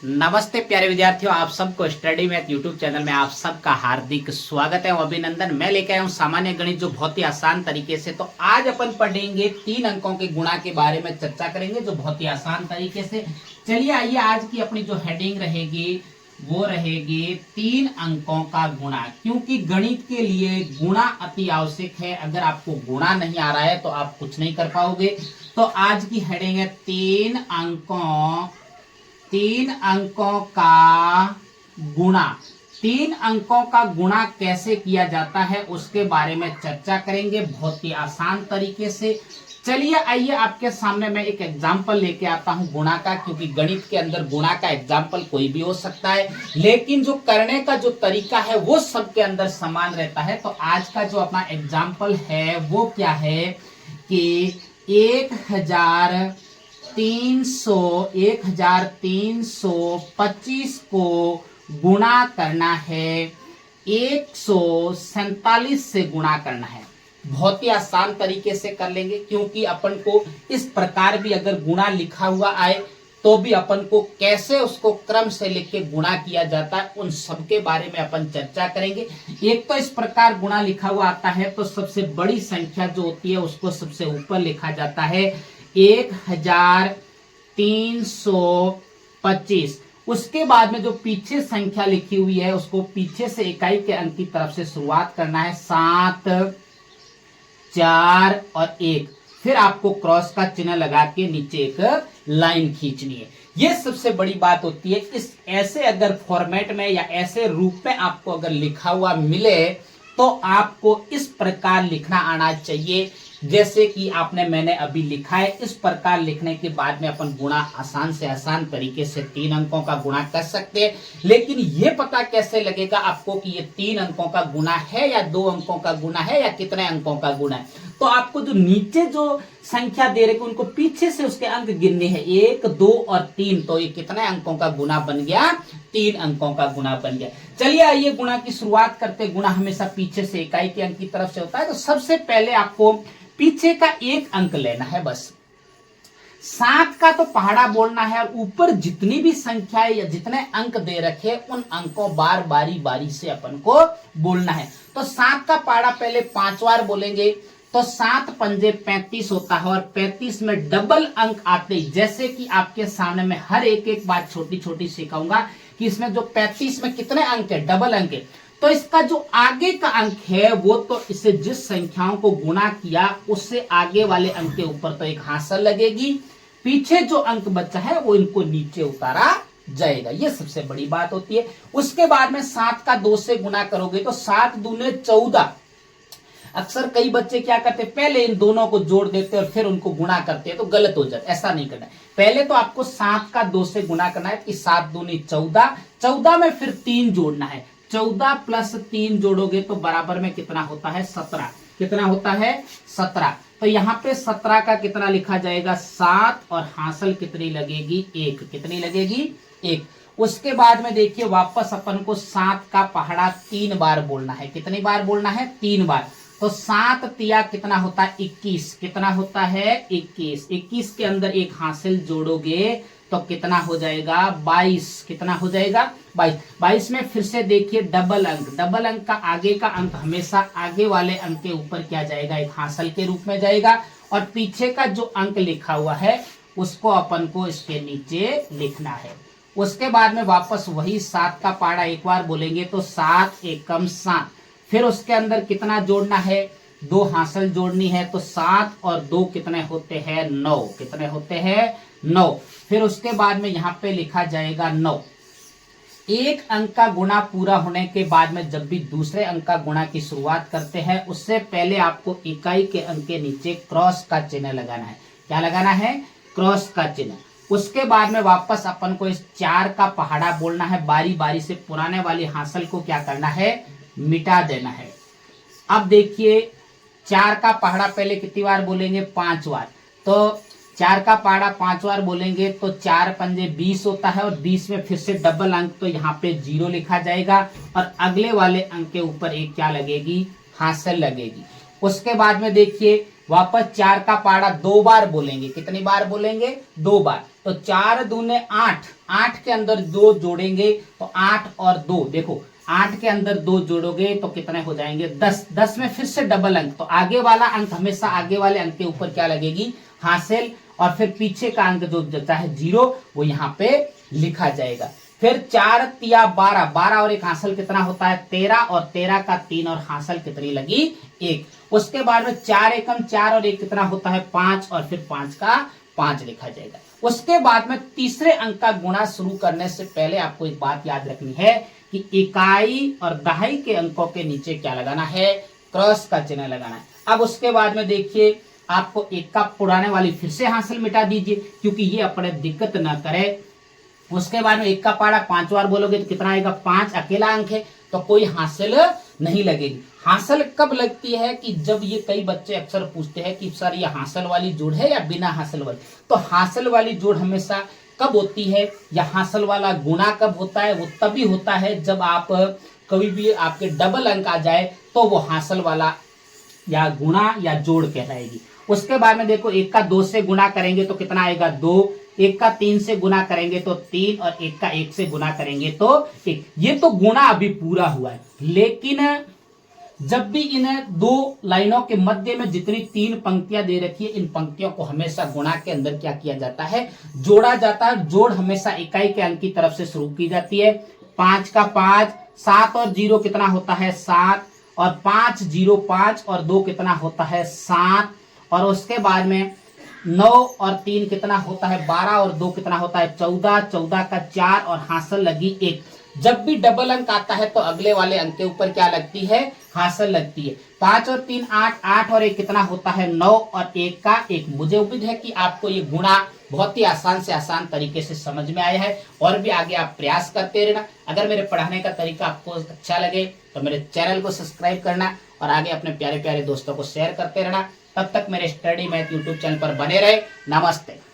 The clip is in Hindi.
नमस्ते प्यारे विद्यार्थियों, आप सबको स्टडी मैथ यूट्यूब चैनल में आप सबका हार्दिक स्वागत है और अभिनंदन। मैं लेकर आया हूँ सामान्य गणित जो बहुत ही आसान तरीके से। तो आज अपन पढ़ेंगे 3 अंकों के गुणा के बारे में चर्चा करेंगे जो बहुत ही आसान तरीके से। चलिए आइए, आज की अपनी जो हेडिंग रहेगी वो रहेगी 3 अंकों का गुणा, क्योंकि गणित के लिए गुणा अति आवश्यक है। अगर आपको गुणा नहीं आ रहा है तो आप कुछ नहीं कर पाओगे। तो आज की हेडिंग है 3 अंकों का गुणा। 3 अंकों का गुणा कैसे किया जाता है उसके बारे में चर्चा करेंगे बहुत ही आसान तरीके से। चलिए आइए, आपके सामने मैं एक एग्जाम्पल लेके आता हूं गुणा का, क्योंकि गणित के अंदर गुणा का एग्जाम्पल कोई भी हो सकता है, लेकिन जो करने का जो तरीका है वो सबके अंदर समान रहता है। तो आज का जो अपना एग्जाम्पल है वो क्या है कि 1325 को गुणा करना है 147 से गुणा करना है। बहुत ही आसान तरीके से कर लेंगे, क्योंकि अपन को इस प्रकार भी अगर गुणा लिखा हुआ आए तो भी अपन को कैसे उसको क्रम से लिख के गुणा किया जाता है उन सब के बारे में अपन चर्चा करेंगे। एक तो इस प्रकार गुणा लिखा हुआ आता है तो सबसे बड़ी संख्या जो होती है उसको सबसे ऊपर लिखा जाता है 1325। उसके बाद में जो पीछे संख्या लिखी हुई है उसको पीछे से इकाई के अंक की तरफ से शुरुआत करना है, 7, 4 और 1। फिर आपको क्रॉस का चिन्ह लगा के नीचे एक लाइन खींचनी है। ये सबसे बड़ी बात होती है। इस ऐसे अगर फॉर्मेट में या ऐसे रूप में आपको अगर लिखा हुआ मिले तो आपको इस प्रकार लिखना आना चाहिए, जैसे कि मैंने अभी लिखा है। इस प्रकार लिखने के बाद में अपन गुणा आसान से आसान तरीके से 3 अंकों का गुणा कर सकते हैं। लेकिन ये पता कैसे लगेगा आपको कि ये 3 अंकों का गुणा है या 2 अंकों का गुणा है या कितने अंकों का गुणा है? तो आपको जो नीचे जो संख्या दे रहे उनको पीछे से उसके अंक गिनने हैं, 1, 2 और 3। तो ये कितने अंकों का गुणा बन गया? 3 अंकों का गुणा बन गया। चलिए आइए गुणा की शुरुआत करते। गुणा हमेशा पीछे से इकाई के अंक की तरफ से होता है। तो सबसे पहले आपको पीछे का 1 अंक लेना है बस। 7 का तो पहाड़ा बोलना है और ऊपर जितनी भी संख्या या जितने अंक दे रखे उन अंकों बार बारी से अपन को बोलना है। तो 7 का पहाड़ा पहले 5 बार बोलेंगे तो 7 पंजे 35 होता है और 35 में डबल अंक आते ही, जैसे कि आपके सामने मैं हर एक बात छोटी छोटी सिखाऊंगा कि इसमें जो 35 में कितने अंक है, डबल अंक है। तो इसका जो आगे का अंक है वो तो इसे जिस संख्याओं को गुणा किया उससे आगे वाले अंक के ऊपर तो एक हासिल लगेगी, पीछे जो अंक बचा है वो इनको नीचे उतारा जाएगा। ये सबसे बड़ी बात होती है। उसके बाद में 7 का 2 से गुणा करोगे तो 7 दूने 14। अक्सर कई बच्चे क्या करते, पहले इन दोनों को जोड़ देते और फिर उनको गुणा करते हैं, तो गलत हो जाता है। ऐसा नहीं करना है। पहले तो आपको 7 का 2 से गुणा करना है कि 7 दूनी 14, 14 में फिर 3 जोड़ना है। 14 प्लस 3 जोड़ोगे तो बराबर में कितना होता है? 17। कितना होता है? 17। तो यहाँ पे 17 का कितना लिखा जाएगा? 7 और हासिल कितनी लगेगी? 1। कितनी लगेगी? 1। उसके बाद में देखिए वापस अपन को 7 का पहाड़ा 3 बार बोलना है। कितनी बार बोलना है? 3 बार। तो 7 तिया कितना होता है? 21। कितना होता है? 21। 21 के अंदर एक हासिल जोड़ोगे तो कितना हो जाएगा? 22। कितना हो जाएगा? 22। 22 में फिर से देखिए डबल अंक। डबल अंक का आगे का अंक हमेशा आगे वाले अंक के ऊपर क्या जाएगा? एक हासिल के रूप में जाएगा। और पीछे का जो अंक लिखा हुआ है उसको अपन को इसके नीचे लिखना है। उसके बाद में वापस वही 7 का पहाड़ा एक बार बोलेंगे तो 7 एकम 7। फिर उसके अंदर कितना जोड़ना है? 2 हासिल जोड़नी है। तो 7 और 2 कितने होते हैं? 9। कितने होते हैं? 9। फिर उसके बाद में यहाँ पे लिखा जाएगा 9। एक अंक का गुणा पूरा होने के बाद में जब भी दूसरे अंक का गुणा की शुरुआत करते हैं उससे पहले आपको इकाई के अंक के नीचे क्रॉस का चिन्ह लगाना है। क्या लगाना है? क्रॉस का चिन्ह। उसके बाद में वापस अपन को इस 4 का पहाड़ा बोलना है। बारी बारी से पुराने वाली हासिल को क्या करना है? मिटा देना है। अब देखिए 4 का पहाड़ा पहले कितनी बार बोलेंगे? 5 बार। तो 4 का पहाड़ा 5 बार बोलेंगे तो 4 पंजे 20 होता है और 20 में फिर से डबल अंक, तो यहाँ पे 0 लिखा जाएगा और अगले वाले अंक के ऊपर एक क्या लगेगी? हासिल लगेगी। उसके बाद में देखिए वापस 4 का पहाड़ा 2 बार बोलेंगे। कितनी बार बोलेंगे? 2 बार। तो 4 दूने 8 8 के अंदर 2 जोड़ेंगे तो 8 और 2, देखो 8 के अंदर 2 जोड़ोगे तो कितने हो जाएंगे 10। 10 में फिर से डबल अंक, तो आगे वाला अंक हमेशा आगे वाले अंक के ऊपर क्या लगेगी, हासिल, और फिर पीछे का अंक जो चाहे 0 वो यहाँ पे लिखा जाएगा। फिर 4 तिया 12, 12 और एक हासिल कितना होता है 13, और 13 का 3 और हासिल कितनी लगी 1। उसके बाद में 4 एकम 4 और 1 कितना होता है 5, और फिर 5 का 5 लिखा जाएगा। उसके बाद में तीसरे अंक का गुणा शुरू करने से पहले आपको एक बात याद रखनी है कि इकाई और दहाई के अंकों के नीचे क्या लगाना है, क्रॉस का चिन्ह लगाना है। अब उसके बाद में देखिए आपको एक का पुराने वाली फिर से हासिल मिटा दीजिए, क्योंकि ये अपने दिक्कत ना करे। उसके बाद में 1 का पारा 5 बार बोलोगे तो कितना आएगा 5, अकेला अंक है तो कोई हासिल नहीं लगेगी। हासिल कब लगती है कि जब ये कई बच्चे अक्सर पूछते हैं कि सर ये हासिल वाली जोड़ है या बिना हासिल वाली, तो हासिल वाली जोड़ हमेशा कब होती है या हासिल वाला गुणा कब होता है, वो तभी होता है जब आप कभी भी आपके डबल अंक आ जाए तो वो हासिल वाला या गुणा या जोड़ कहलाएगी। उसके बाद में देखो 1 का 2 से गुणा करेंगे तो कितना आएगा 2, 1 का 3 से गुणा करेंगे तो 3, और 1 का 1 से गुणा करेंगे तो 1। ये तो गुणा अभी पूरा हुआ है, लेकिन जब भी इन 2 लाइनों के मध्य में जितनी 3 पंक्तियां दे रखी है, इन पंक्तियों को हमेशा गुणा के अंदर क्या किया जाता है, जोड़ा जाता है। जोड़ हमेशा इकाई के अंक की तरफ से शुरू की जाती है। 5 का 5, 7 और 0 कितना होता है 7, और 5 0 5 और 2 कितना होता है 7, और उसके बाद में 9 और 3 कितना होता है 12, और 2 कितना होता है 14, 14 का 4 और हासिल लगी 1। जब भी डबल अंक आता है तो अगले वाले अंक के ऊपर क्या लगती है, हासिल लगती है। 5 और 3 8, 8 और 1 कितना होता है 9, और 1 का 1। मुझे उम्मीद है कि आपको ये गुणा बहुत ही आसान से आसान तरीके से समझ में आया है, और भी आगे आप प्रयास करते रहना। अगर मेरे पढ़ाने का तरीका आपको अच्छा लगे तो मेरे चैनल को सब्सक्राइब करना, और आगे अपने प्यारे प्यारे दोस्तों को शेयर करते रहना। तब तक मेरे स्टडी मैथ यूट्यूब चैनल पर बने रहे। नमस्ते।